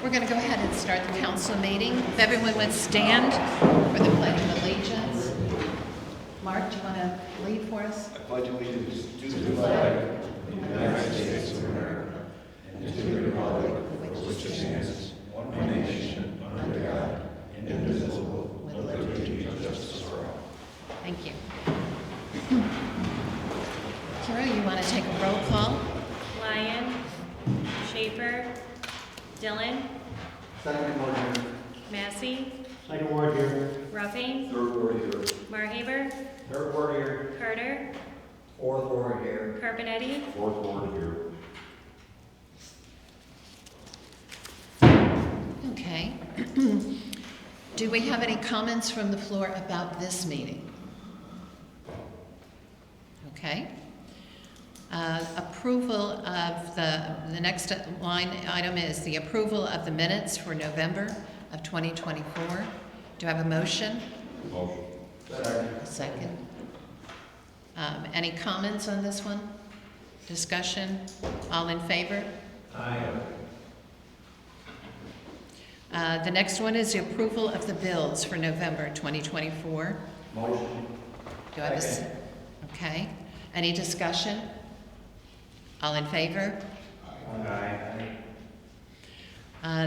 We're going to go ahead and start the council meeting. If everyone would stand for the Pledge of Allegiance. Mark, do you want to lead for us? I pledge allegiance to the flag of the United States of America and to the republic for which it stands, one nation, under God, indivisible, with liberty and justice for all. Thank you. Kira, you want to take a roll call? Lyon, Schaefer, Dillon, Second ward here. Massey, Second ward here. Ruffing, Third ward here. Marhaber, Third ward here. Carter, Fourth ward here. Carbonetti, Fourth ward here. Okay. Do we have any comments from the floor about this meeting? Okay. Approval of the next line item is the approval of the minutes for November of 2024. Do I have a motion? Motion. A second. Any comments on this one? Discussion? All in favor? Aye. The next one is the approval of the bills for November 2024. Motion. Do I have a Second. Okay. Any discussion? All in favor? Aye.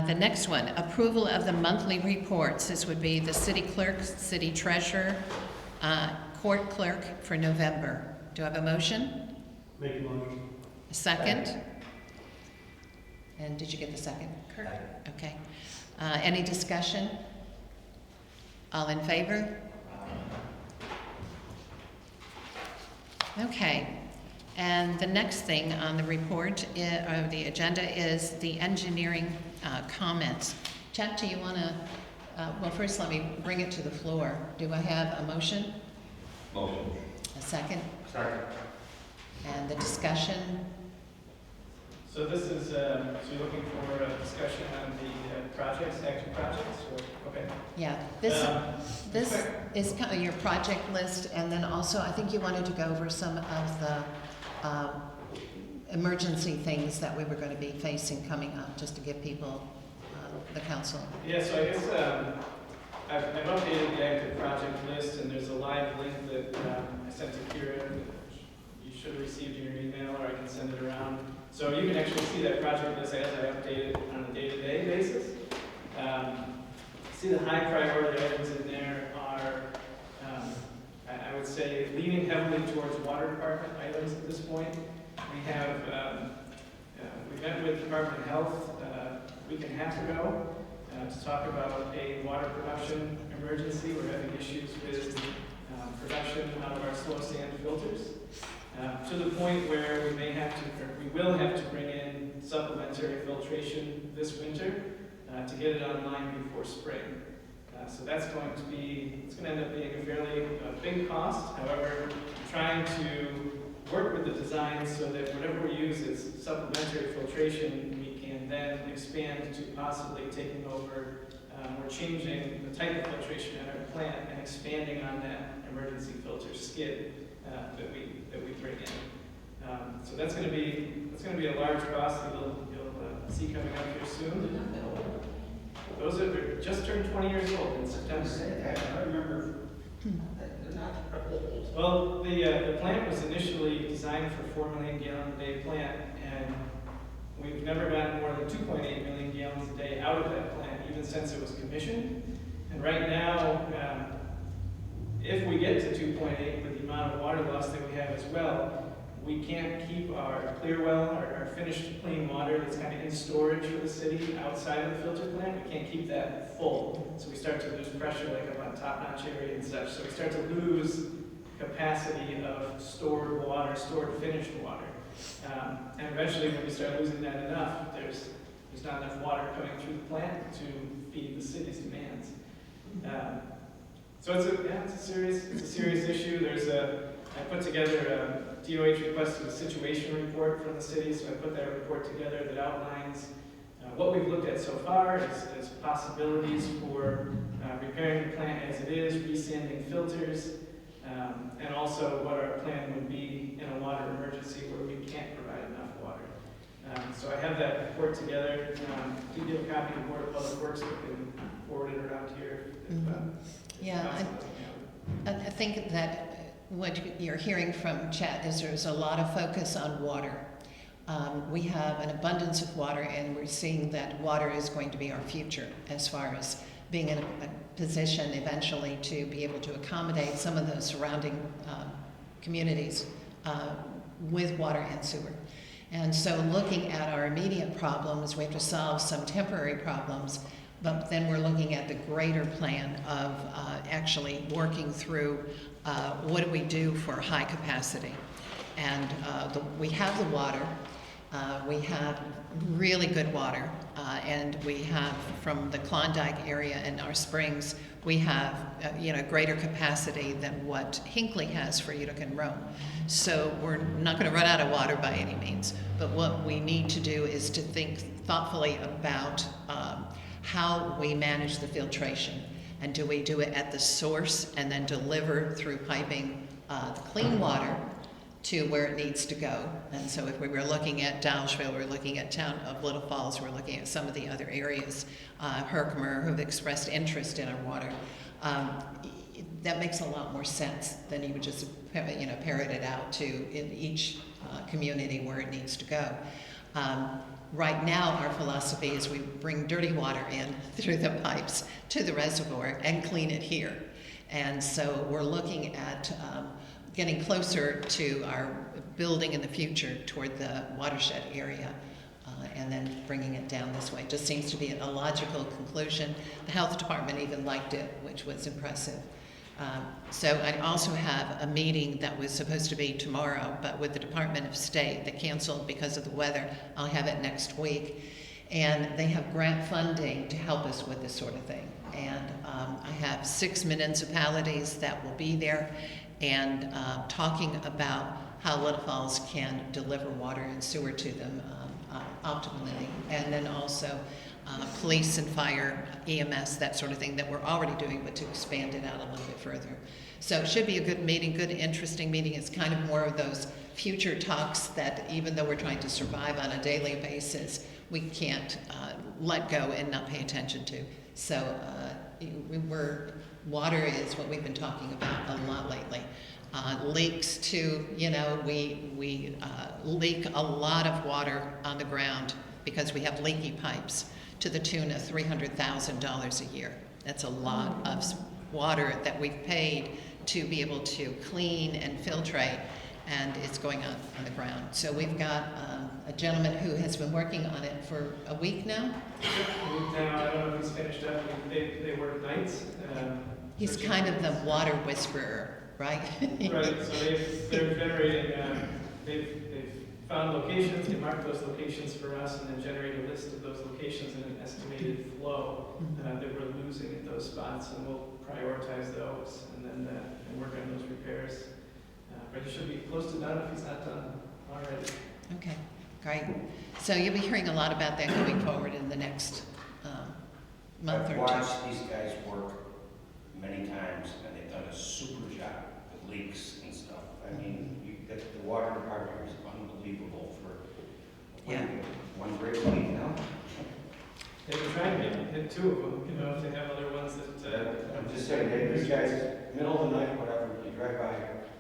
The next one, approval of the monthly reports. This would be the city clerk, city treasurer, court clerk for November. Do I have a motion? Make a motion. A second? And did you get the second, Kirk? Aye. Okay. Any discussion? All in favor? Okay. And the next thing on the report, or the agenda, is the engineering comments. Chuck, do you want to, well, first let me bring it to the floor. Do I have a motion? Motion. A second? Second. And the discussion? So this is, so you're looking for a discussion on the projects, action projects, or, okay? Yeah, this is kind of your project list, and then also I think you wanted to go over some of the emergency things that we were going to be facing coming up, just to give people, the council. Yeah, so I guess I've updated the active project list, and there's a live link that I sent to Kira that you should have received in your email, or I can send it around. So you can actually see that project list as I update it on a day-to-day basis. See the high priority items in there are, I would say, leaning heavily towards water department items at this point. We have, we met with Department of Health a week and a half ago to talk about a water production emergency. We're having issues with production out of our slow sand filters. To the point where we may have to, or we will have to bring in supplementary filtration this winter to get it online before spring. So that's going to be, it's going to end up being a fairly big cost. However, I'm trying to work with the design so that whatever we use as supplementary filtration, we can then expand to possibly taking over or changing the type of filtration at our plant and expanding on that emergency filter skid that we bring in. So that's going to be a large cost that you'll see coming up here soon. Those are just turned 20 years old in September. I remember. Well, the plant was initially designed for 4 million gallon a day plant, and we've never gotten more than 2.8 million gallons a day out of that plant, even since it was commissioned. And right now, if we get to 2.8 with the amount of water loss that we have as well, we can't keep our clear well, our finished clean water that's kind of in storage for the city outside of the filter plant. We can't keep that full. So we start to lose pressure like up on top-notch area and such. So we start to lose capacity of stored water, stored finished water. And eventually when we start losing that enough, there's not enough water coming through the plant to feed the city's demands. So it's a serious issue. I put together DOH requested a situation report from the city, so I put that report together that outlines what we've looked at so far as possibilities for repairing the plant as it is, resanding filters, and also what our plan would be in a water emergency where we can't provide enough water. So I have that report together. Do give a copy to the Board of Public Works, we can forward it around here. Yeah, I think that what you're hearing from Chet is there's a lot of focus on water. We have an abundance of water, and we're seeing that water is going to be our future as far as being in a position eventually to be able to accommodate some of the surrounding communities with water and sewer. And so looking at our immediate problems, we have to solve some temporary problems, but then we're looking at the greater plan of actually working through what do we do for high capacity. And we have the water, we have really good water, and we have from the Klondike area and our springs, we have greater capacity than what Hinckley has for Utica and Rome. So we're not going to run out of water by any means, but what we need to do is to think thoughtfully about how we manage the filtration. And do we do it at the source and then deliver through piping the clean water to where it needs to go? And so if we were looking at Dowsville, we're looking at town of Little Falls, we're looking at some of the other areas, Herkimer, who've expressed interest in our water. That makes a lot more sense than you would just parrot it out to in each community where it needs to go. Right now, our philosophy is we bring dirty water in through the pipes to the reservoir and clean it here. And so we're looking at getting closer to our building in the future toward the watershed area, and then bringing it down this way. It just seems to be a logical conclusion. The health department even liked it, which was impressive. So I also have a meeting that was supposed to be tomorrow, but with the Department of State that canceled because of the weather. I'll have it next week. And they have grant funding to help us with this sort of thing. And I have 6 municipalities that will be there and talking about how Little Falls can deliver water and sewer to them optimally. And then also police and fire, EMS, that sort of thing that we're already doing, but to expand it out a little bit further. So it should be a good meeting, good, interesting meeting. It's kind of more of those future talks that even though we're trying to survive on a daily basis, we can't let go and not pay attention to. So water is what we've been talking about a lot lately. Leaks too, we leak a lot of water on the ground because we have leaky pipes to the tune of $300,000 a year. That's a lot of water that we've paid to be able to clean and filtrate, and it's going on the ground. So we've got a gentleman who has been working on it for a week now. Now, I don't know if he's finished up. They work nights. He's kind of the water whisperer, right? Right, so they're generating, they've found locations, they mark those locations for us, and then generate a list of those locations and an estimated flow that we're losing at those spots, and we'll prioritize those and then and work on those repairs. But he should be close to done if he's not done already. Okay, great. So you'll be hearing a lot about that going forward in the next month or I've two. watched these guys work many times, and they've done a super job with leaks and stuff. I mean, the water department is unbelievable for one great leak now. They've been trying to hit 2 of them, if they have other ones that. I'm just saying, these guys, middle of the night, whatever, you drive by,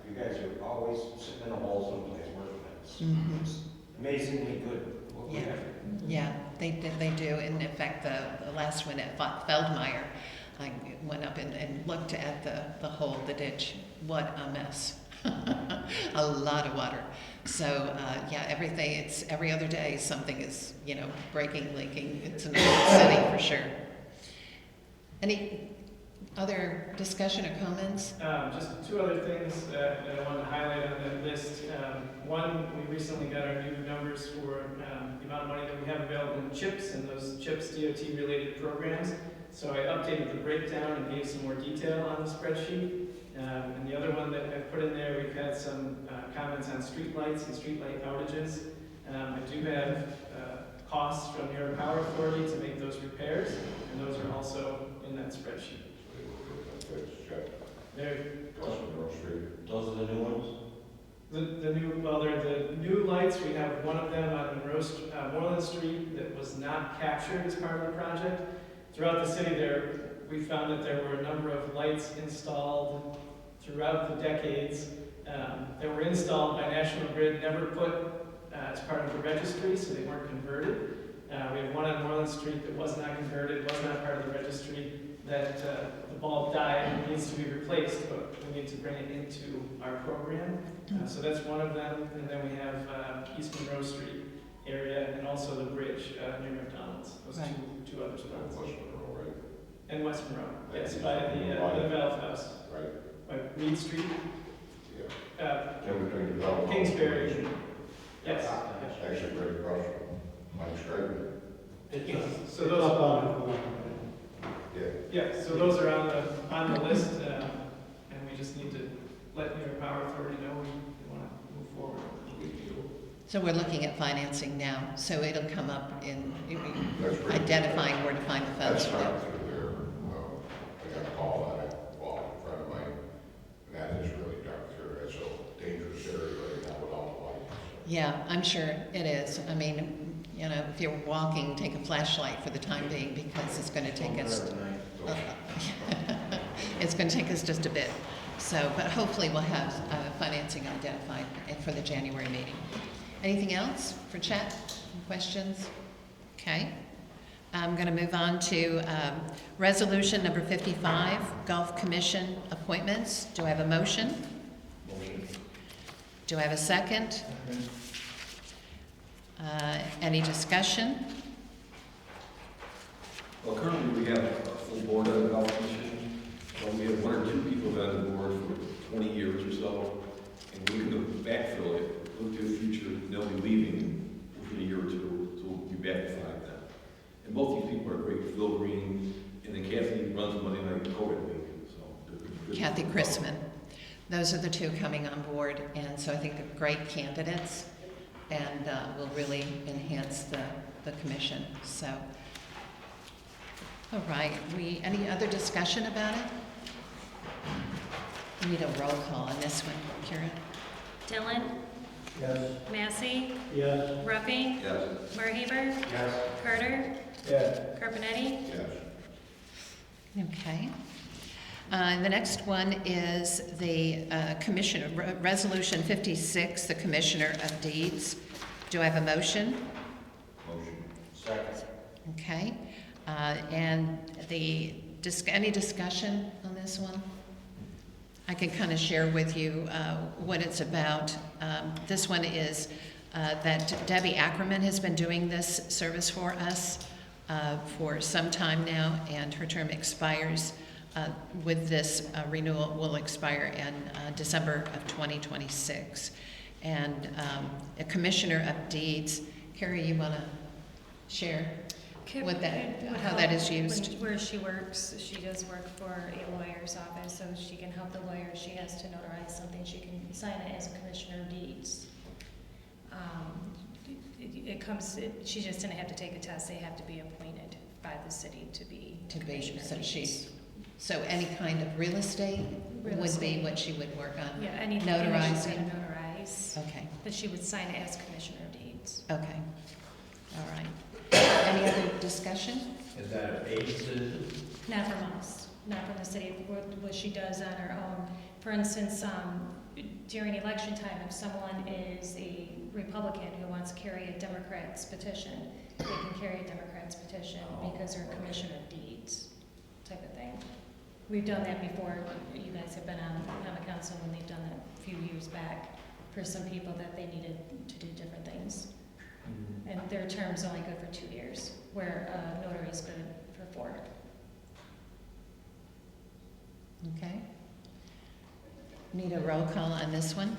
you guys are always sitting in a hole someplace working it. It's amazingly good. Yeah, they do. And in fact, the last one at Feldmeyer, I went up and looked at the hole, the ditch. What a mess. A lot of water. So everything, it's every other day something is, breaking, leaking. It's an old city for sure. Any other discussion or comments? Just 2 other things that I wanted to highlight on that list. One, we recently got our new numbers for the amount of money that we have available in CHIPS and those CHIPS DOT-related programs. So I updated the breakdown and gave some more detail on the spreadsheet. And the other one that I put in there, we've had some comments on streetlights and streetlight outages. I do have costs from New York Power Authority to make those repairs, and those are also in that spreadsheet. They're, Those are the new ones? The new, well, they're the new lights. We have one of them on Moreland Street that was not captured as part of the project. Throughout the city we found that there were a number of lights installed throughout the decades that were installed by National Grid, never put as part of the registry, so they weren't converted. We have one on Moreland Street that was not converted, was not part of the registry, that the bulb died and needs to be replaced, but we need to bring it into our program. So that's one of them, and then we have East Monroe Street area, and also the bridge near McDonald's. Those Right. two other spots. West Monroe, right? And West Monroe, yes, by the Valve House, Right, by Reed Street, yeah. In between development. Kingsbury. Yes. It's actually right across from Mike's Driveway. So those Up on Yeah. Yeah, so those are on the list, and we just need to let New York Power Authority know we want to move forward. So we're looking at financing now, so it'll come up in That's pretty- identifying where to find the funds That's for that. not through there. I got a call on it, well, a friend of mine, and that is really dark through. It's a dangerous area right now without lights. Yeah, I'm sure it is. I mean, you know, if you're walking, take a flashlight for the time being, because it's gonna take us, it's gonna take us just a bit. So, but hopefully we'll have financing identified for the January meeting. Anything else for chat? Questions? Okay. I'm going to move on to resolution number 55, Golf Commission appointments. Do I have a motion? Motion. Do I have a second? Any discussion? Well, currently we have a full board of the Golf Commission. We have one or two people that on the board for 20 years or so, and we can backfill it, look to the future, they'll be leaving within a year or two, so we'll be back to 5 then. And both these people are great, Phil Green, and then Kathy runs the Monday Night COVID League, so. they're good. Kathy Chrisman. Those are the two coming on board, and so I think they're great candidates, and will really enhance the commission. So, all right, any other discussion about it? We need a roll call on this one, Kira. Dillon, Yes. Massey, Yes. Ruffing, Yes. Marhaber, Yes. Carter, Yes. Carpenetti. Yes. Okay. The next one is the Resolution 56, the Commissioner of Deeds. Do I have a motion? Motion. Second. Okay. And any discussion on this one? I can kind of share with you what it's about. This one is that Debbie Ackerman has been doing this service for us for some time now, and her term expires with this renewal will expire in December of 2026. And a Commissioner of Deeds, Carrie, you want to share what how that is used? Where she works, she does work for a lawyer's office, so she can help the lawyer. She has to notarize something, she can sign it as a Commissioner of Deeds. She just didn't have to take a test, they have to be appointed by the city to be Commissioner of Deeds. So any kind of real estate Real would estate. be what she would work on? Yeah, anything Notarizing. she's gonna notarize, Okay, but she would sign it as Commissioner of Deeds. okay, all right. Any other discussion? Is that a paid citizen? Not from us, not from the city, what she does on her own. For instance, during election time, if someone is a Republican who wants to carry a Democrat's petition, they can carry a Democrat's petition because they're a Commissioner of Deeds type of thing. We've done that before. You guys have been on the council when they've done that a few years back for some people that they needed to do different things. And their term's only good for 2 years, where notary is good for 4. Okay. Need a roll call on this one?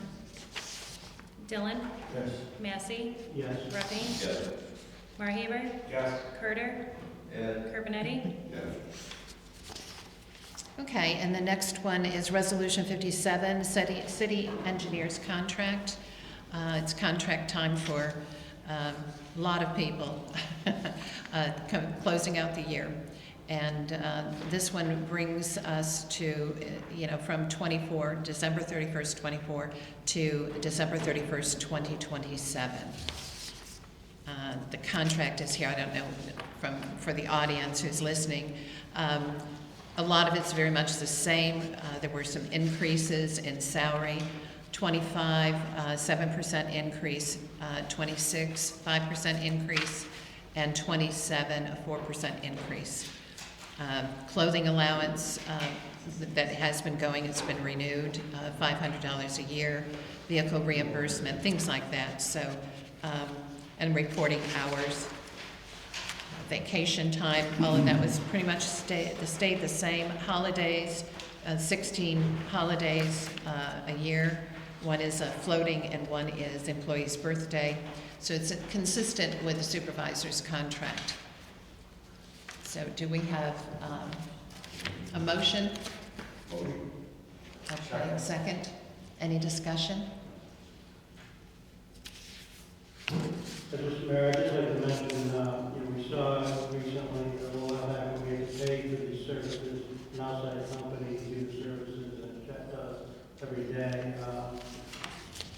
Dillon, Yes. Massey, Yes. Ruffing, Yes. Marhaber, Yes. Carter, Yes. Carpenetti. Yes. Okay, and the next one is Resolution 57, City Engineers Contract. It's contract time for a lot of people closing out the year. And this one brings us to, from December 31st, 24 to December 31st, 2027. The contract is here, I don't know, for the audience who's listening. A lot of it's very much the same. There were some increases in salary, 25, 7% increase, 26, 5% increase, and 27, a 4% increase. Clothing allowance that has been going, it's been renewed, $500 a year, vehicle reimbursement, things like that. So, and reporting hours, vacation time, all of that was pretty much stayed the same. Holidays, 16 holidays a year. One is a floating and one is employee's birthday. So it's consistent with the supervisor's contract. So do we have a motion? Okay, second. Any discussion? Mr. Mayor, I'd just like to mention, we saw recently, a little while back, we had to pay for these services, an outside company to do the services that Chet does every day.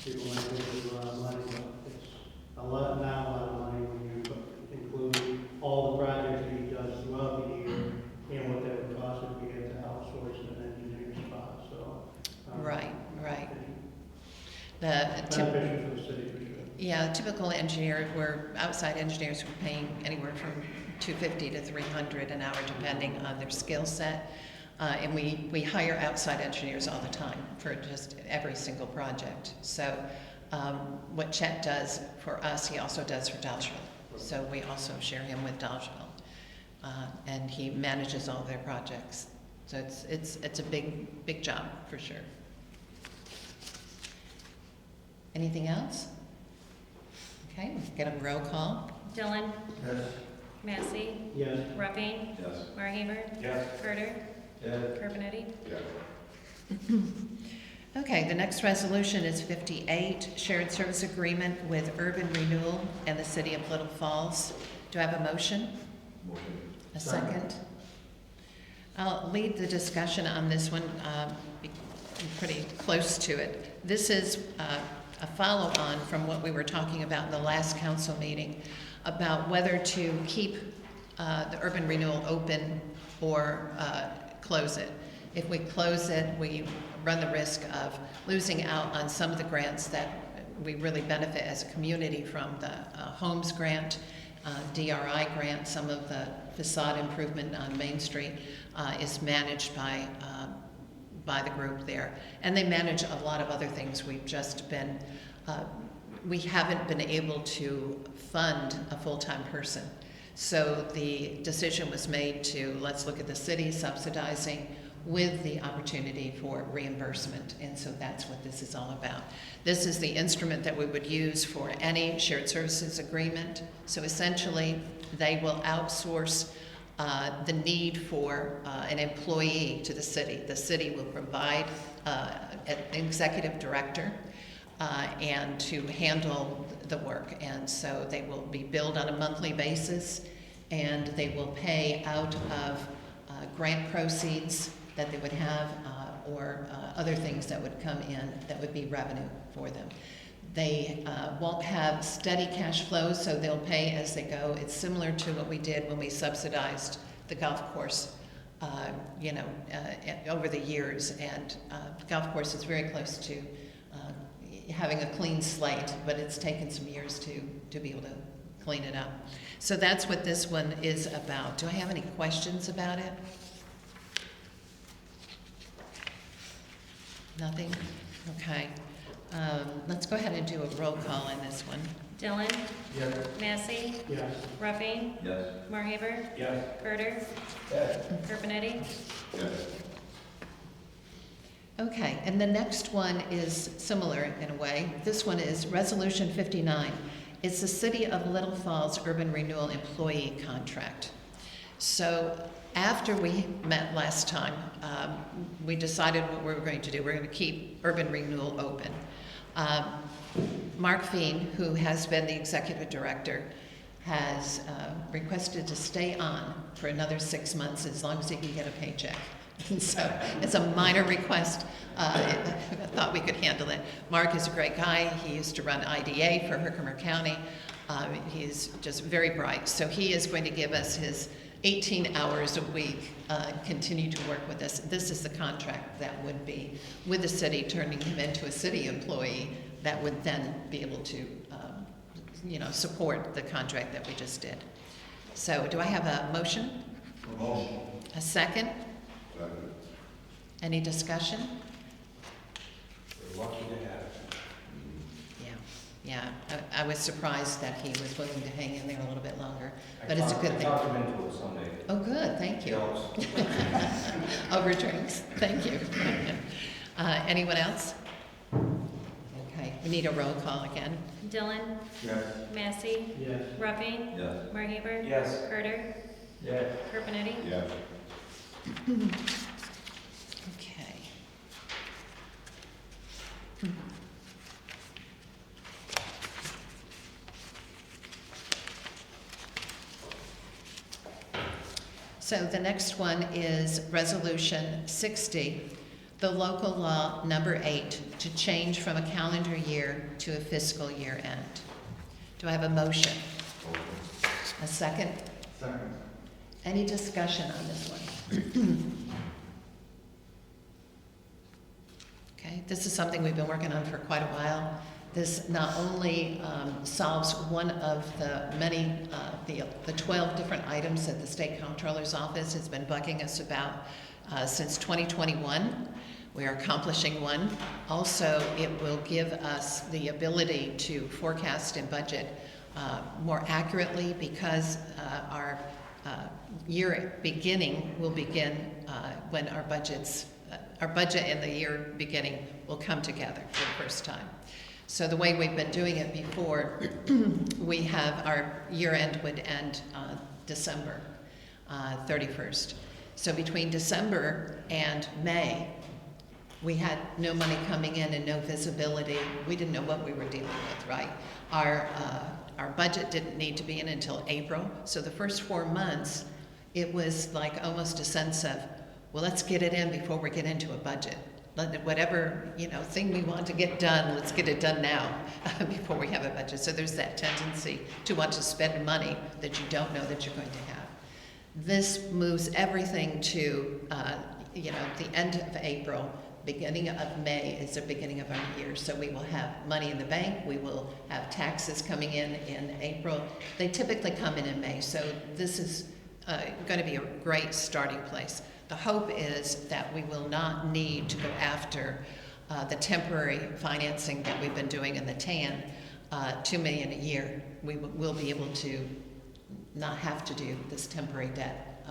People might think it's a lot of money, but it's not a lot of money when you include all the projects that he does throughout the year and what that would cost if we had to outsource an engineering spot, so. Right. Beneficial for the city, for sure. Yeah, typical engineer, outside engineers were paying anywhere from $250 to $300 an hour, depending on their skill set. And we hire outside engineers all the time for just every single project. So what Chet does for us, he also does for Dalsville. So we also share him with Dalsville. And he manages all their projects. So it's a big job for sure. Anything else? Okay, get a roll call. Dillon, Yes. Massey, Yes. Ruffing, Yes. Marhaber, Yes. Carter, Yes. Carpenetti. Yeah. Okay, the next resolution is 58, shared service agreement with Urban Renewal and the City of Little Falls. Do I have a motion? Motion. A second? I'll lead the discussion on this one, be pretty close to it. This is a follow-on from what we were talking about in the last council meeting about whether to keep the urban renewal open or close it. If we close it, we run the risk of losing out on some of the grants that we really benefit as a community from. The Homes grant, DRI grant, some of the facade improvement on Main Street is managed by the group there. And they manage a lot of other things. We haven't been able to fund a full-time person. So the decision was made to, let's look at the city subsidizing with the opportunity for reimbursement. And so that's what this is all about. This is the instrument that we would use for any shared services agreement. So essentially, they will outsource the need for an employee to the city. The city will provide an executive director and to handle the work. And so they will be billed on a monthly basis, and they will pay out of grant proceeds that they would have or other things that would come in that would be revenue for them. They won't have steady cash flows, so they'll pay as they go. It's similar to what we did when we subsidized the golf course, over the years. And the golf course is very close to having a clean slate, but it's taken some years to be able to clean it up. So that's what this one is about. Do I have any questions about it? Nothing? Okay. Let's go ahead and do a roll call on this one. Dillon, Yes. Massey, Yes. Ruffing, Yes. Marhaber, Yes. Carter, Yes. Carpenetti. Yes. Okay, and the next one is similar in a way. This one is Resolution 59. It's the City of Little Falls Urban Renewal Employee Contract. So after we met last time, we decided what we were going to do. We're going to keep urban renewal open. Mark Feen, who has been the executive director, has requested to stay on for another 6 months as long as he can get a paycheck. And so it's a minor request. I thought we could handle it. Mark is a great guy. He used to run IDA for Herkimer County. He's just very bright. So he is going to give us his 18 hours a week, continue to work with us. This is the contract that would be with the city, turning him into a city employee that would then be able to, support the contract that we just did. So do I have a motion? Motion. A second? Second. Any discussion? We're lucky to have. Yeah, I was surprised that he was willing to hang in there a little bit longer, but it's a good I thing. talked him into it someday. Oh, good, thank you. Over drinks, thank you. Anyone else? Okay, we need a roll call again. Dillon, Yes. Massey, Yes. Ruffing, Yes. Marhaber. Yes. Carter, Yes. Carpenetti. Yes. Okay. So the next one is Resolution 60, the local law number 8, to change from a calendar year to a fiscal year end. Do I have a motion? A second? Second. Any discussion on this one? Okay, this is something we've been working on for quite a while. This not only solves one of the many, the 12 different items that the State Comptroller's Office has been bugging us about since 2021. We are accomplishing one. Also, it will give us the ability to forecast and budget more accurately because our year beginning will begin when our budget and the year beginning will come together for the first time. So the way we've been doing it before, we have our year end would end December 31st. So between December and May, we had no money coming in and no visibility. We didn't know what we were dealing with, right? Our budget didn't need to be in until April. So the first 4 months, it was like almost a sense of, well, let's get it in before we get into a budget. Whatever, thing we want to get done, let's get it done now before we have a budget. So there's that tendency to want to spend money that you don't know that you're going to have. This moves everything to, the end of April, beginning of May is the beginning of our year. So we will have money in the bank. We will have taxes coming in April. They typically come in May. So this is going to be a great starting place. The hope is that we will not need to go after the temporary financing that we've been doing in the TAN, $2 million a year. We will be able to not have to do this temporary debt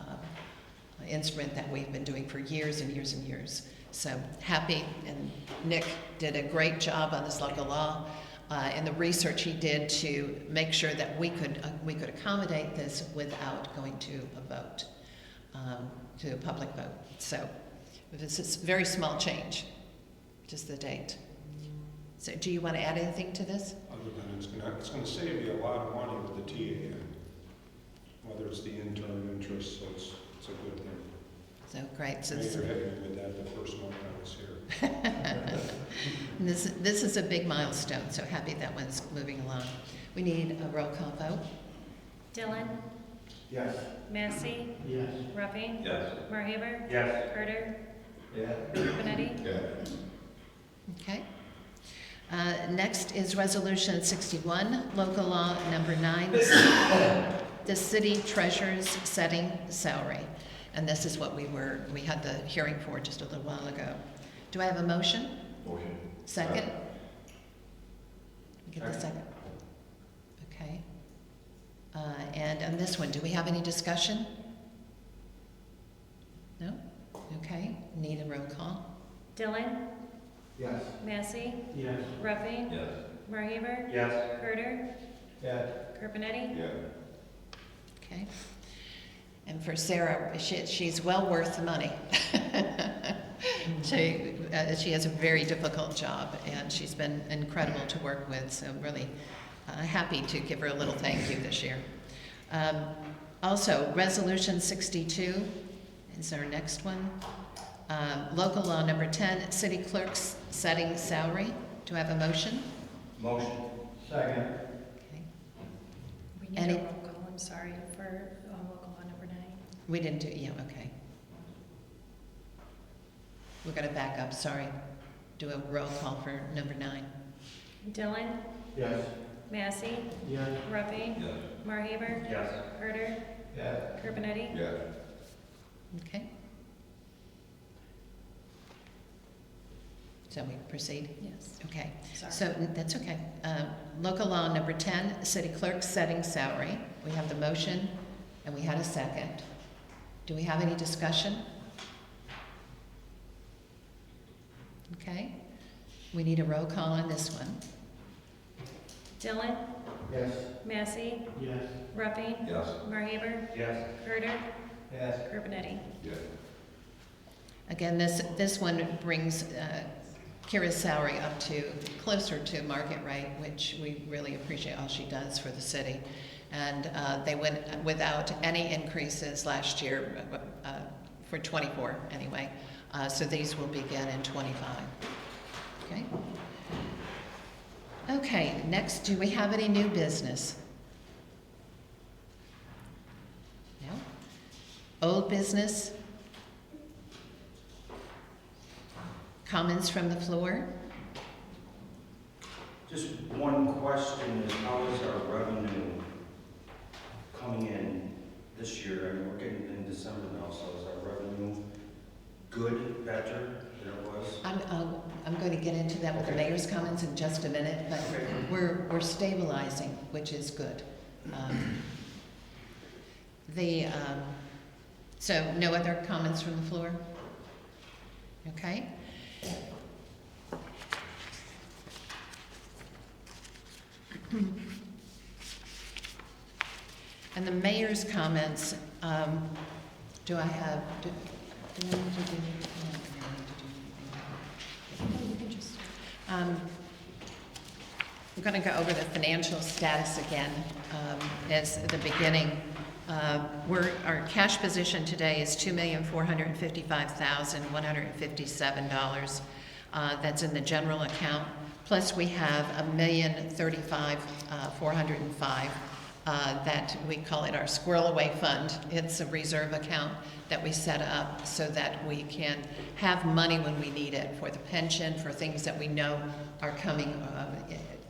instrument that we've been doing for years and years and years. So happy, and Nick did a great job on this local law and the research he did to make sure that we could accommodate this without going to a vote. To a public vote. So this is a very small change, just the date. So do you want to add anything to this? Other than it's gonna save you a lot of money with the TAN, whether it's the interim interest, so it's a good thing. So great. So Mayor hit me with that the first month I was here. this is a big milestone, so happy that one's moving along. We need a roll call vote. Dillon, Yes. Massey, Yes. Ruffing, Yes. Marhaber. Yes. Carter, Yes. Carpenetti. Yes. Okay. Next is Resolution 61, local law number 9, the city treasurer's setting salary. And this is what we had the hearing for just a little while ago. Do I have a motion? Motion. Second? Get the second. Okay. And on this one, do we have any discussion? No? Okay. Need a roll call. Dillon, Yes. Massey, Yes. Ruffing, Yes. Marhaber. Yes. Carter, Yes. Carpenetti. Yes. Okay. And for Sarah, she's well worth the money. She has a very difficult job, and she's been incredible to work with, so I'm really happy to give her a little thank you this year. Also, Resolution 62 is our next one. Local law number 10, city clerk's setting salary. Do I have a motion? Motion. Second. Okay. We need Any- a roll call, I'm sorry, for local law number 9. We didn't do, yeah, okay. We're gonna back up, sorry. Do a roll call for number 9. Dillon, Yes. Massey, Yes. Ruffing, Yes. Marhaber, Yes. Herder, Yes. Carpenetti. Yes. Okay. So we proceed? Yes, Okay. sorry. So, that's okay. Local law number 10, city clerk setting salary. We have the motion, and we had a second. Do we have any discussion? Okay. We need a roll call on this one. Dillon, Yes. Massey, Yes. Ruffing, Yes. Marhaber, Yes. Herder, Yes. Carpenetti. Yes. Again, this one brings Kira's salary up to closer to market rate, which we really appreciate all she does for the city. And they went without any increases last year, for 24 anyway. So these will begin in 25. Okay? Okay, next, do we have any new business? No? Old business? Comments from the floor? Just one question is, how is our revenue coming in this year? I mean, we're getting in December now, so is our revenue good, better than it was? I'm going to get into that with the mayor's comments in just a minute, but we're stabilizing, which is good. So no other comments from the floor? Okay. And the mayor's comments, do I have, do I need to do, no, I don't need to do anything. You can just, I'm going to go over the financial status again as the beginning. Our cash position today is $2,455,157. That's in the general account. Plus, we have $1,035,405 that we call it our squirrel away fund. It's a reserve account that we set up so that we can have money when we need it for the pension, for things that we know are coming,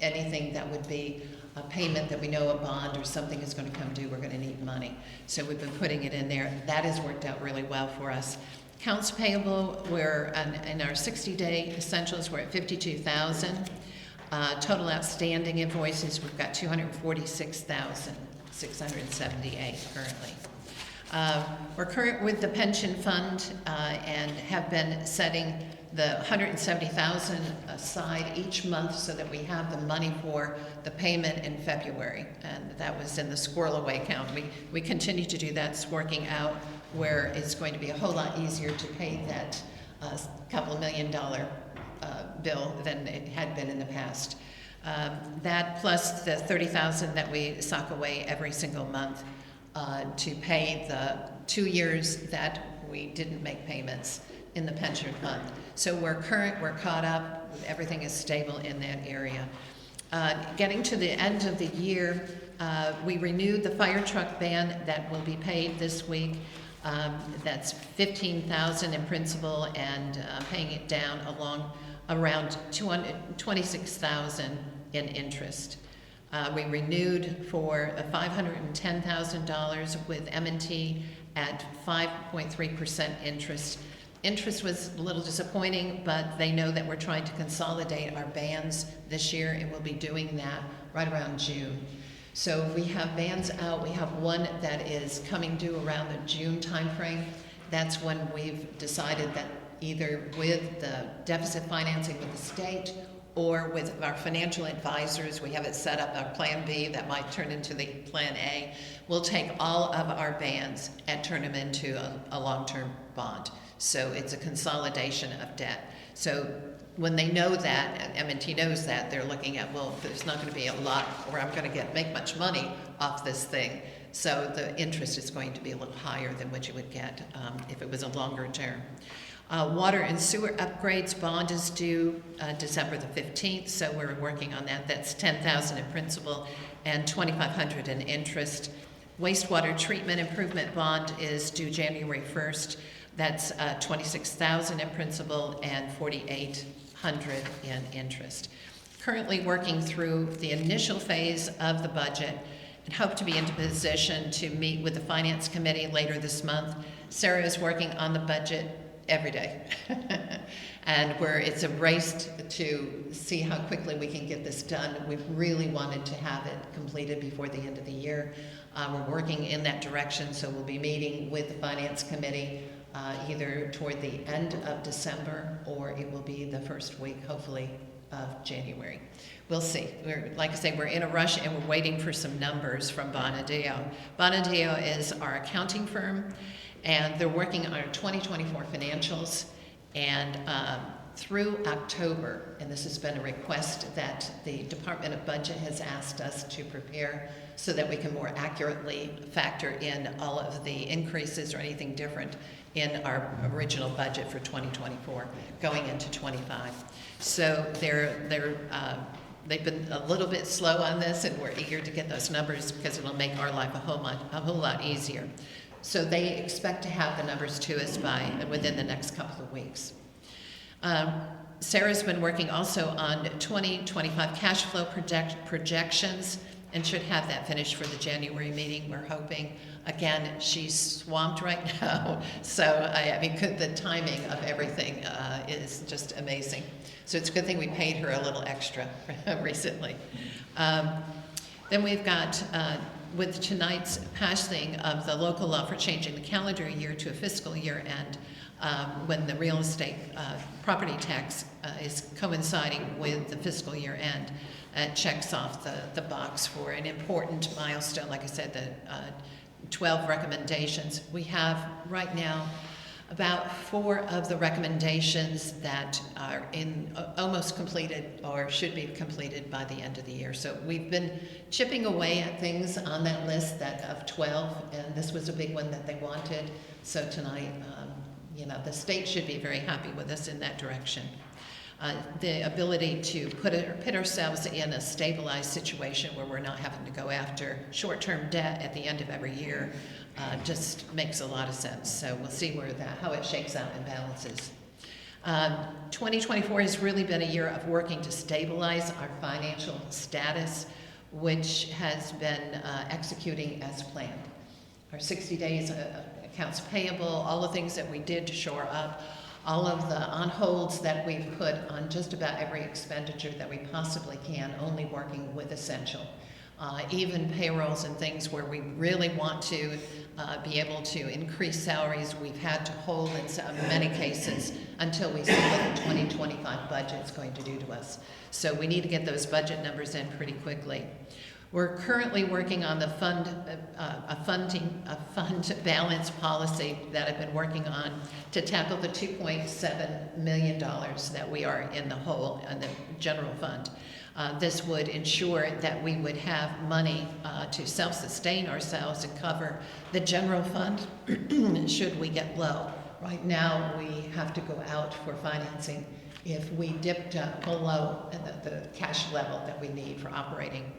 anything that would be a payment that we know a bond or something is going to come due, we're going to need money. So we've been putting it in there. That has worked out really well for us. Accounts payable, we're in our 60-day essentials, we're at 52,000. Total outstanding invoices, we've got 246,678 currently. We're current with the pension fund and have been setting the 170,000 aside each month so that we have the money for the payment in February, and that was in the squirrel away account. We continue to do that. It's working out where it's going to be a whole lot easier to pay that couple $1 million bill than it had been in the past. That plus the 30,000 that we sock away every single month to pay the 2 years that we didn't make payments in the pension fund. So we're current, we're caught up, everything is stable in that area. Getting to the end of the year, we renewed the fire truck ban that will be paid this week. That's $15,000 in principal and paying it down around $26,000 in interest. We renewed for $510,000 with M&T at 5.3% interest. Interest was a little disappointing, but they know that we're trying to consolidate our bans this year, and we'll be doing that right around June. So we have bans out. We have one that is coming due around the June timeframe. That's when we've decided that either with the deficit financing with the state or with our financial advisors, we have it set up, our Plan B that might turn into the Plan A. We'll take all of our bans and turn them into a long-term bond. So it's a consolidation of debt. So when they know that, and M&T knows that, they're looking at, well, there's not going to be a lot, or I'm going to make much money off this thing. So the interest is going to be a little higher than what you would get if it was a longer term. Water and sewer upgrades bond is due December the 15th, so we're working on that. That's $10,000 in principal and $2,500 in interest. Wastewater treatment improvement bond is due January 1st. That's $26,000 in principal and $4,800 in interest. Currently working through the initial phase of the budget and hope to be into position to meet with the Finance Committee later this month. Sarah is working on the budget every day. And it's a race to see how quickly we can get this done. We've really wanted to have it completed before the end of the year. We're working in that direction, so we'll be meeting with the Finance Committee either toward the end of December, or it will be the first week, hopefully, of January. We'll see. Like I say, we're in a rush and we're waiting for some numbers from Bonadeo. Bonadeo is our accounting firm, and they're working on our 2024 financials. And through October, and this has been a request that the Department of Budget has asked us to prepare so that we can more accurately factor in all of the increases or anything different in our original budget for 2024 going into 25. So they've been a little bit slow on this, and we're eager to get those numbers because it'll make our life a whole lot easier. So they expect to have the numbers to us within the next couple of weeks. Sarah's been working also on 2025 cash flow projections and should have that finished for the January meeting, we're hoping. Again, she's swamped right now, so I mean, the timing of everything is just amazing. So it's a good thing we paid her a little extra recently. Then we've got, with tonight's passing of the local law for changing the calendar year to a fiscal year end, when the real estate property tax is coinciding with the fiscal year end, checks off the box for an important milestone. Like I said, the 12 recommendations. We have right now about 4 of the recommendations that are almost completed or should be completed by the end of the year. So we've been chipping away at things on that list of 12, and this was a big one that they wanted. So tonight, the state should be very happy with us in that direction. The ability to put ourselves in a stabilized situation where we're not having to go after short-term debt at the end of every year just makes a lot of sense. So we'll see how it shakes out and balances. 2024 has really been a year of working to stabilize our financial status, which has been executing as planned. Our 60 days accounts payable, all the things that we did to shore up, all of the on-holds that we've put on just about every expenditure that we possibly can, only working with essential. Even payrolls and things where we really want to be able to increase salaries, we've had to hold in many cases until we see what the 2025 budget is going to do to us. So we need to get those budget numbers in pretty quickly. We're currently working on the fund balance policy that I've been working on to tackle the $2.7 million that we are in the hole in the general fund. This would ensure that we would have money to self-sustain ourselves and cover the general fund should we get low. Right now, we have to go out for financing if we dipped below the cash level that we need for operating.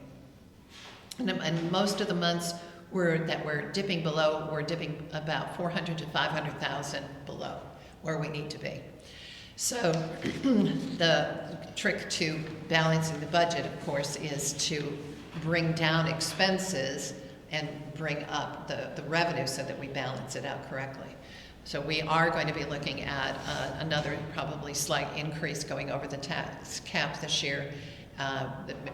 And most of the months that we're dipping below, we're dipping about 400 to 500,000 below where we need to be. So the trick to balancing the budget, of course, is to bring down expenses and bring up the revenue so that we balance it out correctly. So we are going to be looking at another probably slight increase going over the tax cap this year.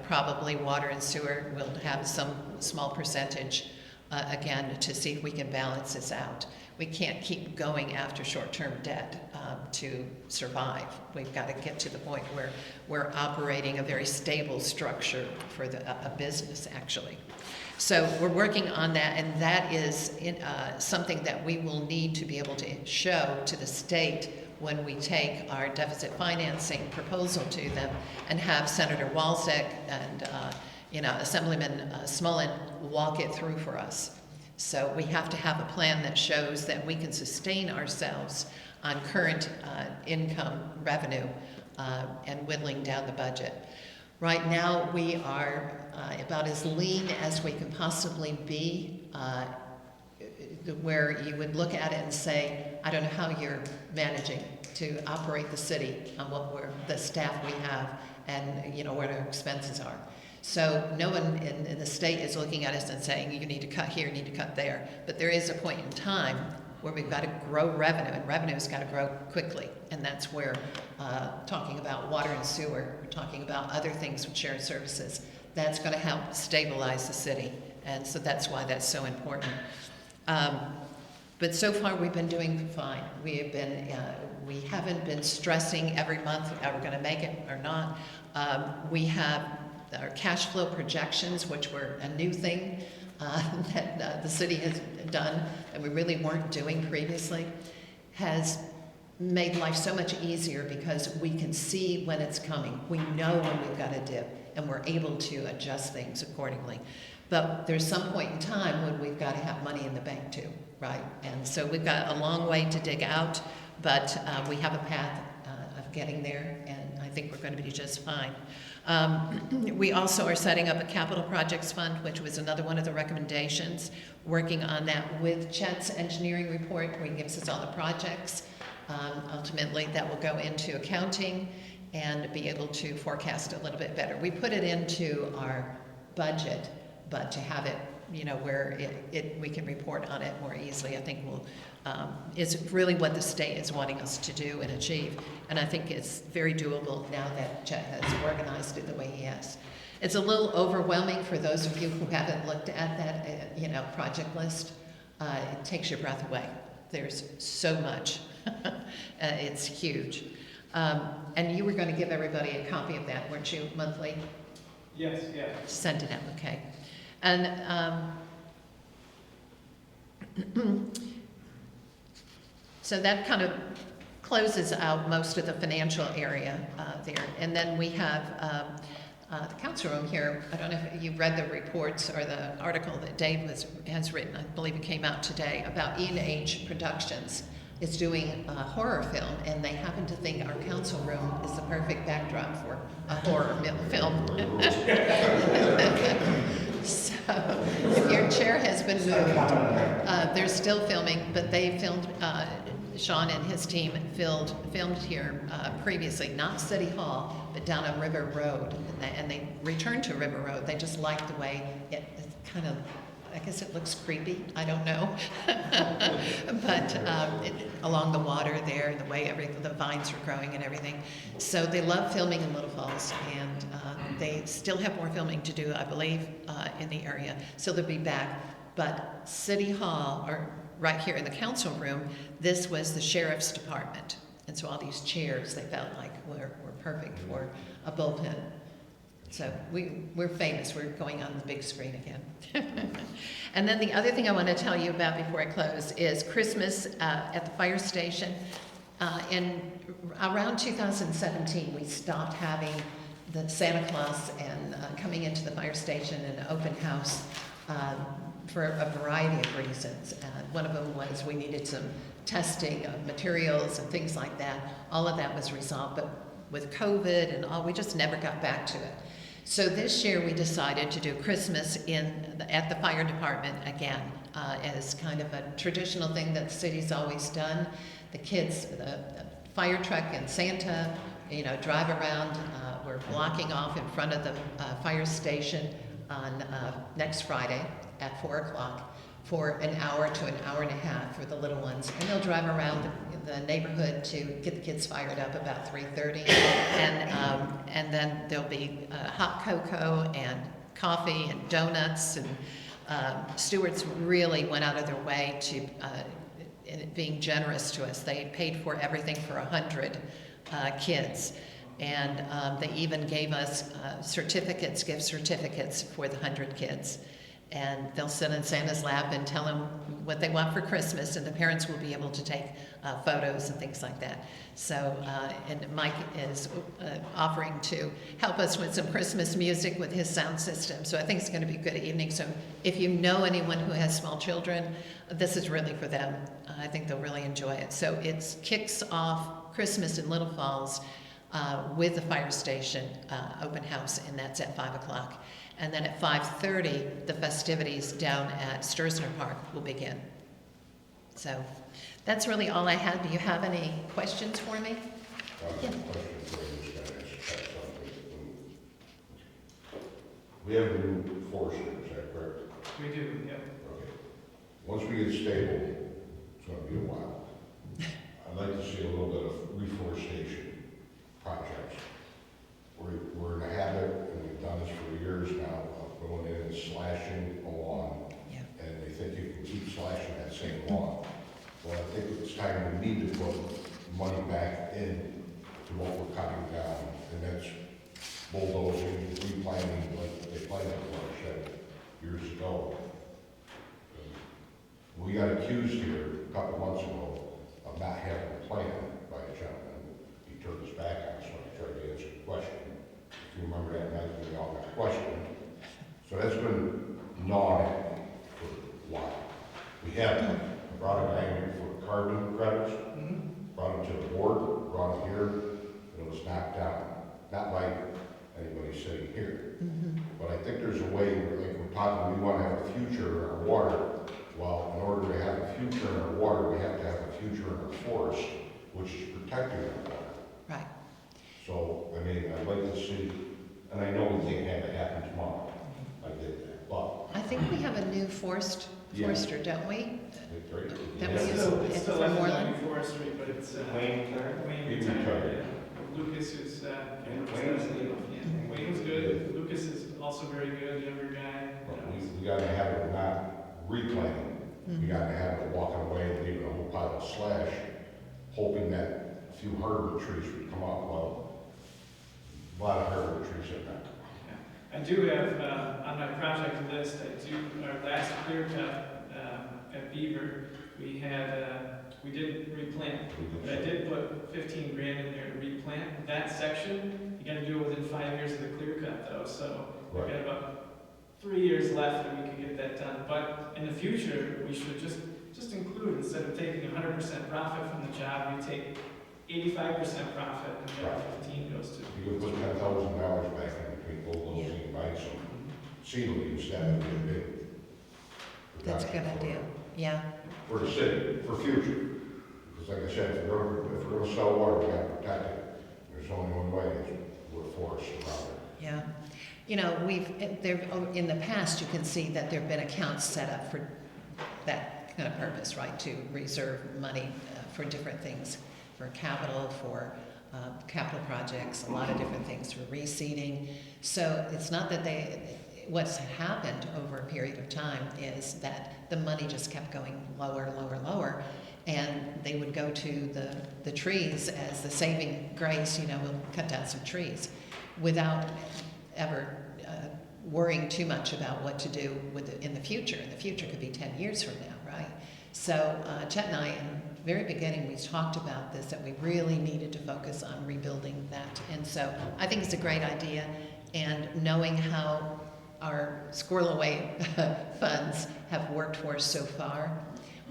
Probably water and sewer will have some small percentage again to see if we can balance this out. We can't keep going after short-term debt to survive. We've got to get to the point where we're operating a very stable structure for a business, actually. So we're working on that, and that is something that we will need to be able to show to the state when we take our deficit financing proposal to them and have Senator Walczak and Assemblyman Smullen walk it through for us. So we have to have a plan that shows that we can sustain ourselves on current income revenue and whittling down the budget. Right now, we are about as lean as we can possibly be, where you would look at it and say, I don't know how you're managing to operate the city on the staff we have and what our expenses are. So no one in the state is looking at us and saying, you need to cut here, you need to cut there. But there is a point in time where we've got to grow revenue, and revenue's got to grow quickly. And that's where, talking about water and sewer, we're talking about other things with shared services, that's going to help stabilize the city. And so that's why that's so important. But so far we've been doing fine. We haven't been stressing every month, are we going to make it or not? We have our cash flow projections, which were a new thing that the city has done that we really weren't doing previously, has made life so much easier because we can see when it's coming. We know when we've got a dip, and we're able to adjust things accordingly. But there's some point in time when we've got to have money in the bank too, right? And so we've got a long way to dig out, but we have a path of getting there, and I think we're going to be just fine. We also are setting up a capital projects fund, which was another one of the recommendations, working on that with Chet's engineering report, where he gives us all the projects. Ultimately, that will go into accounting and be able to forecast a little bit better. We put it into our budget, but to have it, where we can report on it more easily, I think is really what the state is wanting us to do and achieve. And I think it's very doable now that Chet has organized it the way he has. It's a little overwhelming for those of you who haven't looked at that, project list. It takes your breath away. There's so much. It's huge. And you were going to give everybody a copy of that, weren't you, monthly? Yes, yeah. Send it out, okay. And so that kind of closes out most of the financial area there. And then we have the council room here. I don't know if you read the reports or the article that Dave has written. I believe it came out today about E&H Productions is doing a horror film, and they happen to think our council room is the perfect backdrop for a horror film. So if your chair has been moved, they're still filming, but they filmed, Sean and his team filmed here previously, not City Hall, but down on River Road, and they returned to River Road. They just liked the way it's kind of, I guess it looks creepy, I don't know. But along the water there, and the way the vines are growing and everything. So they love filming in Little Falls, and they still have more filming to do, I believe, in the area. So they'll be back. But City Hall, or right here in the council room, this was the sheriff's department. And so all these chairs, they felt like were perfect for a bullpen. So we're famous. We're going on the big screen again. And then the other thing I want to tell you about before I close is Christmas at the fire station. In around 2017, we stopped having the Santa Claus and coming into the fire station and an open house for a variety of reasons. One of them was we needed some testing of materials and things like that. All of that was resolved, but with COVID and all, we just never got back to it. So this year we decided to do Christmas at the fire department again, as kind of a traditional thing that the city's always done. The kids, the fire truck and Santa, drive around. We're blocking off in front of the fire station on next Friday at 4 o'clock for an hour to an hour and a half for the little ones. And they'll drive around the neighborhood to get the kids fired up about 3:30. And then there'll be hot cocoa and coffee and donuts. And stewards really went out of their way to being generous to us. They paid for everything for 100 kids. And they even gave us gift certificates for the 100 kids. and they'll sit in Santa's lap and tell him what they want for Christmas, and the parents will be able to take photos and things like that. So, and Mike is offering to help us with some Christmas music with his sound system. So I think it's going to be a good evening. So if you know anyone who has small children, this is really for them. I think they'll really enjoy it. So it kicks off Christmas in Little Falls with the fire station open house, and that's at 5 o'clock. And then at 5:30, the festivities down at Sturzner Park will begin. So that's really all I had. Do you have any questions for me? Yeah. We have a new forester, is that correct? We do, yep. Okay. Once we get stable, it's gonna be a while. I'd like to see a little bit of reforestation projects. We're in a habit, and we've done this for years now, of going in and slashing a lawn. Yeah. And they think you can keep slashing that same lawn. Well, I think it's time we need to put money back in to what we're cutting down, and that's bulldozing, replanting, like they planted the watershed years ago. We got accused here a couple months ago of not having a plan by a gentleman. He turned his back on us when I tried to answer the question. If you remember that night, we all got questioned. So that's been gnawing at me for a while. We have brought a guy in for carbon credits, brought him to the board, brought him here, and it was knocked down. Not by anybody sitting here. But I think there's a way, like we're talking, we want to have a future in our water. Well, in order to have a future in our water, we have to have a future in our forest, which is protecting our water. Right. So, I mean, I'd like to see, and I know we can't have it happen tomorrow. I get that, but. I think we have a new forester, don't we? It's great. That Yeah. we use It's at still the in Moreland. forestry, but it's, Wayne Clerk? Wayne He retired. retired. Yeah. Lucas is, Wayne's Wayne's good. Lucas is also very good, younger guy. But we gotta have it not replanting. We gotta have it walking away and leaving a whole pile of slash, hoping that a few hardwood trees would come up. Well, a lot of hardwood trees have not. I do have, on my project list, our last clear cut at Beaver, we didn't replant. But I did put 15 grand in there to replant that section. You gotta do it within 5 years of the clear cut though, so we've got about 3 years left and we can get that done. But in the future, we should just include, instead of taking 100% profit from the job, we take 85% profit and the other 15 goes to. You could put $10,000 back in between bulldozing and buying some seedlings, that would be a big. That's a good idea. Yeah. For the city, for future. Because like I said, if we're gonna sell water, we gotta protect it. There's only one way, is with forests around it. Yeah. You know, in the past, you can see that there have been accounts set up for that kind of purpose, right? To reserve money for different things, for capital, for capital projects, a lot of different things, for reseeding. So it's not that what's happened over a period of time is that the money just kept going lower, lower, lower. And they would go to the trees as the saving grace, we'll cut down some trees without ever worrying too much about what to do in the future. And the future could be 10 years from now, right? So Chet and I, in the very beginning, we talked about this, that we really needed to focus on rebuilding that. And so I think it's a great idea. And knowing how our squirrel away funds have worked for us so far,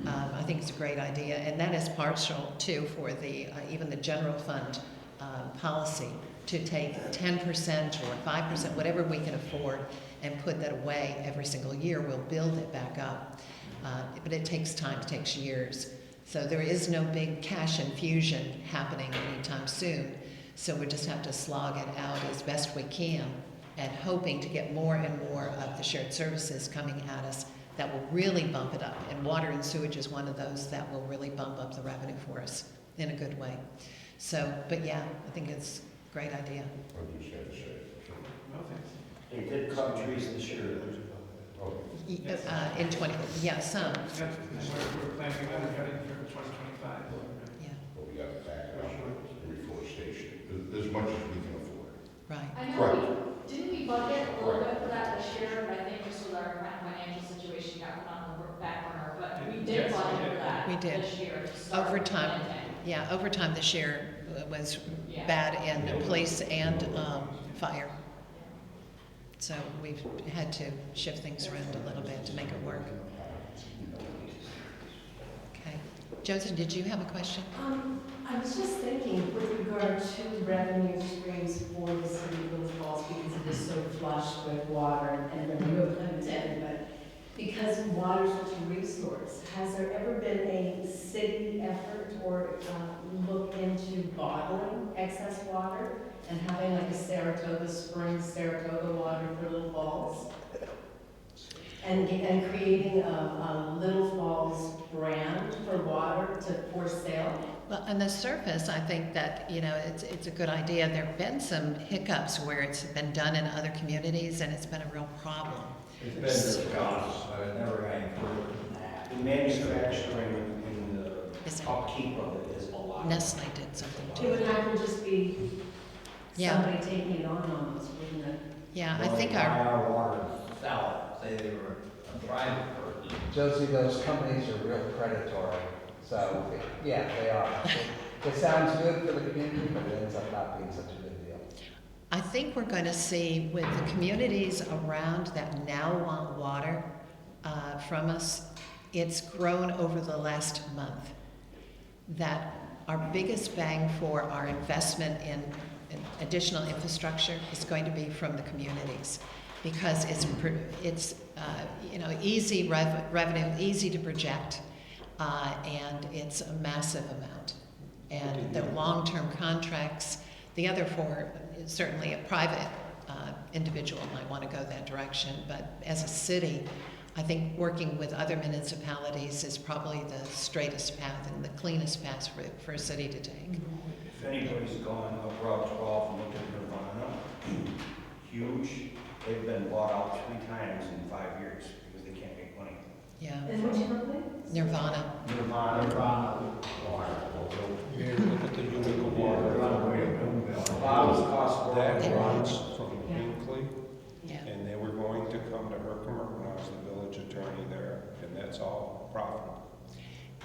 I think it's a great idea. And that is partial, too, for even the general fund policy, to take 10% or 5%, whatever we can afford, and put that away every single year. We'll build it back up. But it takes time, it takes years. So there is no big cash infusion happening anytime soon. So we just have to slog it out as best we can, and hoping to get more and more of the shared services coming at us that will really bump it up. And water and sewage is one of those that will really bump up the revenue for us in a good way. So, but yeah, I think it's a great idea. What do you say to say? No, thanks. They did cut trees this year. In 20, yeah, some, Yeah, we're planning on cutting for 2025. yeah, But we got to back up reforestation, as much as we can afford. right. I know, didn't we budget a little bit for that this year, but I think just with our financial We did. This year to start Over time. preventing. Yeah, over time this year was Yeah. bad in police and fire. So we've had to shift things around a little bit to make it work. Okay. Josie, did you have a question? I was just thinking with regard to revenue streams for the city of Little Falls, because it is so flush with water, and they're no pun intended, but because water is such a resource, has there ever been a city effort or look into bottling excess water and having like a Saratoga Springs, Saratoga water for Little Falls? And creating a Little Falls brand for water for sale? Well, on the surface, I think that, it's a good idea. There've been some hiccups where it's been done in other communities and it's been a real problem. It's been discussed, but it never got any further than that. The manufacturing and Is the it- upkeep of it is a lot. Nestle did something It too. would have to just be Yeah. somebody taking it on almost, wouldn't it? Yeah, I Well, think they buy our, our water and sell it, say they were a private person. Josie, those companies are real predatory, so, yeah, they are. It sounds good for the community, but it ends up not being such a good deal. I think we're going to see with the communities around that now want water from us, it's grown over the last month. That our biggest bang for our investment in additional infrastructure is going to be from the communities, because it's easy revenue, easy to project, and it's a massive amount. And the long-term contracts, the other four, certainly a private individual might want to go that direction, but as a city, I think working with other municipalities is probably the straightest path and the cleanest path for a city to take. If anybody's gone up Route 12 and looked at Nirvana, huge, they've been bought out 3 times in 5 years because they can't make money. Yeah, And which company? Nirvana. Nirvana. Water. Here, look at the Utica water. Bottles cost That They- runs from Yeah. Hinckley, Yeah. and they were going to come to Herkimer when I was the village attorney there, and that's all profitable.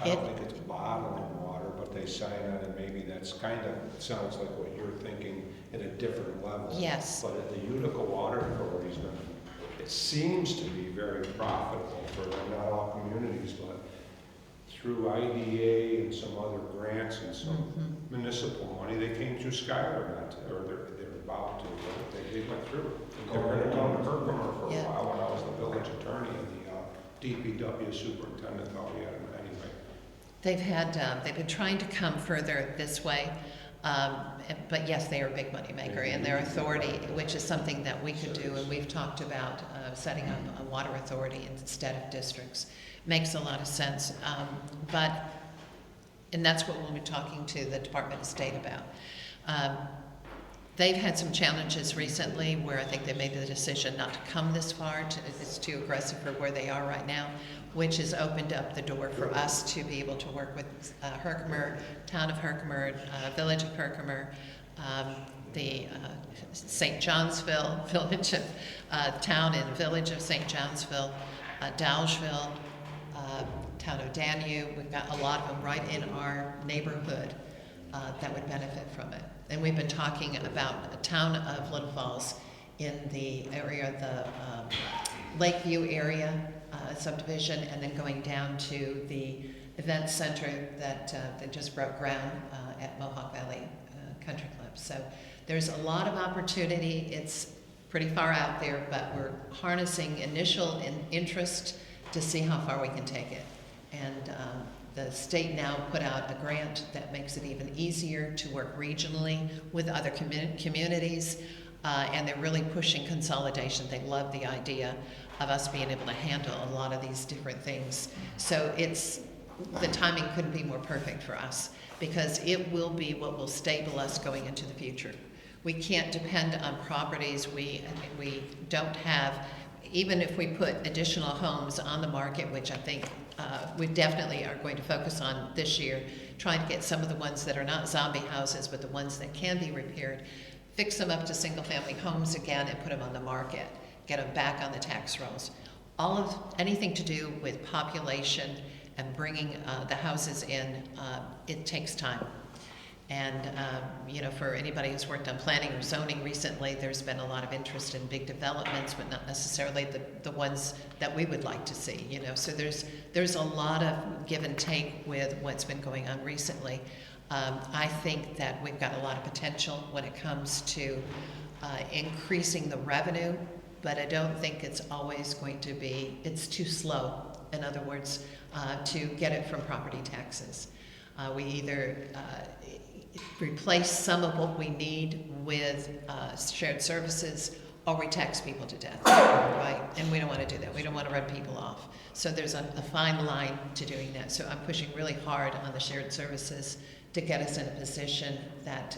I don't think it's bottling water, but they sign on, and maybe that's kind of, sounds like what you're thinking at a different level. Yes. But at the Utica Water Authority's been, it seems to be very profitable for them, not all communities, but through IDA and some other grants and some municipal money, they came through Schuyler, or they're about to, but they went through. They were going to come to Herkimer for a Yeah. while when I was the village attorney, and the DPW superintendent thought we had them anyway. They've been trying to come further this way, but yes, they are a big money maker, and their authority, which is something that we could do, and we've talked about setting up a water authority instead of districts. Makes a lot of sense, and that's what we'll be talking to the Department of State about. They've had some challenges recently where I think they made the decision not to come this far. It's too aggressive for where they are right now, which has opened up the door for us to be able to work with Herkimer, Town of Herkimer, Village of Herkimer, the St. Johnsville, Village of Town and Village of St. Johnsville, Dalesville, Town of Danube. We've got a lot of them right in our neighborhood that would benefit from it. And we've been talking about the Town of Little Falls in the area of the Lakeview area subdivision, and then going down to the event center that just broke ground at Mohawk Valley Country Club. So there's a lot of opportunity. It's pretty far out there, but we're harnessing initial interest to see how far we can take it. And the state now put out a grant that makes it even easier to work regionally with other communities, and they're really pushing consolidation. They love the idea of us being able to handle a lot of these different things. So the timing couldn't be more perfect for us, because it will be what will stable us going into the future. We can't depend on properties we don't have. Even if we put additional homes on the market, which I think we definitely are going to focus on this year, trying to get some of the ones that are not zombie houses, but the ones that can be repaired, fix them up to single-family homes again and put them on the market, get them back on the tax rolls. Anything to do with population and bringing the houses in, it takes time. And, you know, for anybody who's worked on planning or zoning recently, there's been a lot of interest in big developments, but not necessarily the ones that we would like to see, you know. So there's a lot of give and take with what's been going on recently. I think that we've got a lot of potential when it comes to increasing the revenue, but I don't think it's always going to be, it's too slow, in other words, to get it from property taxes. We either replace some of what we need with shared services, or we tax people to death, right? And we don't want to do that. We don't want to run people off. So there's a fine line to doing that. So I'm pushing really hard on the shared services to get us in a position that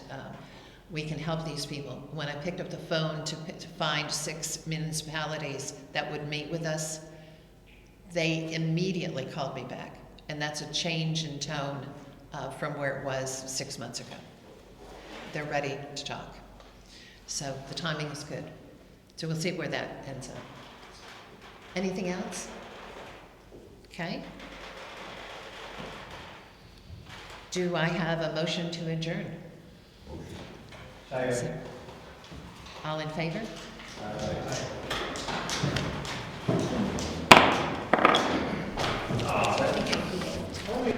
we can help these people. When I picked up the phone to find 6 municipalities that would meet with us, they immediately called me back. And that's a change in tone from where it was 6 months ago. They're ready to talk. So the timing is good. So we'll see where that ends up. Anything else? Okay. Do I have a motion to adjourn? Second. All in favor? Aye.